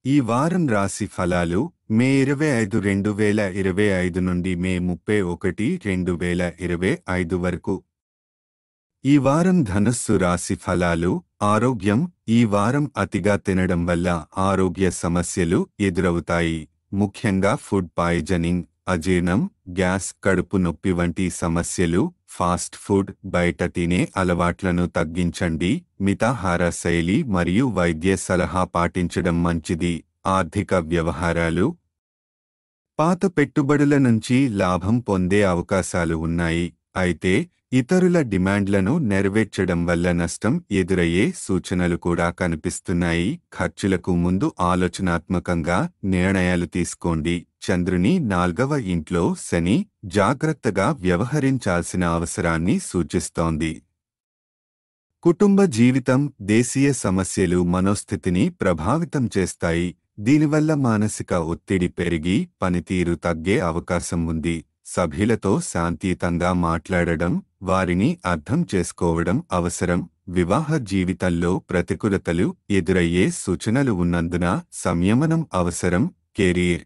ఈ వారం రాశి ఫలాలు మే 25, 2025 నుండి మే 31, 2025 వరకు. ఈ వారం ధనుస్సు రాశి ఫలాలు. ఆరోగ్యం. ఈ వారం అతిగా తినడం వల్ల ఆరోగ్య సమస్యలు ఎదురవుతాయి. ముఖ్యంగా ఫుడ్ పాయిజనింగ్, అజీర్ణం, గ్యాస్, కడుపు నొప్పి వంటి సమస్యలు. ఫాస్ట్ ఫుడ్, బయట తినే అలవాట్లను తగ్గించండి. మితాహార శైలి మరియు వైద్య సలహా పాటించడం మంచిది. ఆర్థిక వ్యవహారాలు. పాత పెట్టుబడుల నుంచి లాభం పొందే అవకాశాలు ఉన్నాయి. అయితే ఇతరుల డిమాండ్లను నెరవేర్చడం వల్ల నష్టం ఎదురయ్యే సూచనలు కూడా కనిపిస్తున్నాయి. ఖర్చులకు ముందు ఆలోచనాత్మకంగా నిర్ణయాలు తీసుకోండి. చంద్రుని 4వ ఇంట్లో శని జాగ్రత్తగా వ్యవహరించాల్సిన అవసరాన్ని సూచిస్తోంది. కుటుంబ జీవితం. దేశీయ సమస్యలు మనోస్థితిని ప్రభావితం చేస్తాయి. దీనివల్ల మానసిక ఒత్తిడి పెరిగి పనితీరు తగ్గే అవకాశం ఉంది. సభ్యులతో శాంతియుతంగా మాట్లాడడం, వారిని అర్థం చేసుకోవడం అవసరం. వివాహ జీవితంలో ప్రతికూలతలు ఎదురయ్యే సూచనలు ఉన్నందున సంయమనం అవసరం. కెరీర్.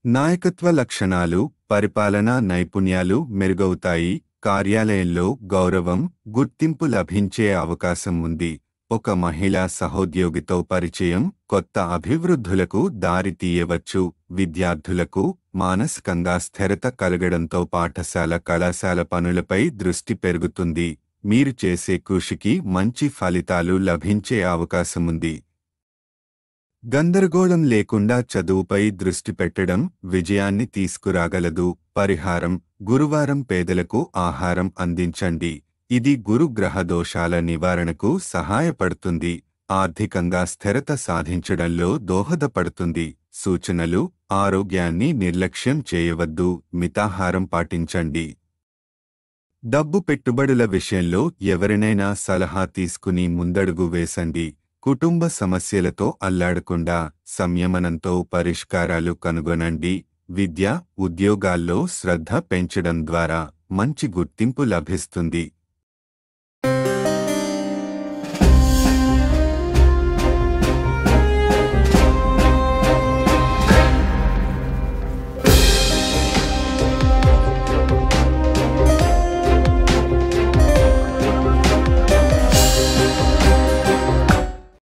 నాయకత్వ లక్షణాలు, పరిపాలనా నైపుణ్యాలు మెరుగవుతాయి. కార్యాలయంలో గౌరవం, గుర్తింపు లభించే అవకాశం ఉంది. ఒక మహిళా సహోద్యోగితో పరిచయం కొత్త అభివృద్ధులకు దారి తీయవచ్చు. విద్యార్థులకు మానసికంగా స్థిరత కలగడంతో పాఠశాల, కళాశాల పనులపై దృష్టి పెరుగుతుంది. మీరు చేసే కృషికి మంచి ఫలితాలు లభించే అవకాశముంది. గందరగోళం లేకుండా చదువుపై దృష్టి పెట్టడం విజయాన్ని తీసుకురాగలదు. పరిహారం. గురువారం పేదలకు ఆహారం అందించండి. ఇది గురు గ్రహ దోషాల నివారణకు సహాయపడుతుంది. ఆర్థికంగా స్థిరత సాధించడంలో దోహదపడుతుంది. సూచనలు. ఆరోగ్యాన్ని నిర్లక్ష్యం చేయవద్దు. మితాహారం పాటించండి. డబ్బు పెట్టుబడుల విషయంలో ఎవరినైనా సలహా తీసుకుని ముందడుగు వేసండి. కుటుంబ సమస్యలతో అల్లాడకుండా సంయమనంతో పరిష్కారాలు కనుగొనండి. విద్య, ఉద్యోగాల్లో శ్రద్ధ పెంచడం ద్వారా మంచి గుర్తింపు లభిస్తుంది.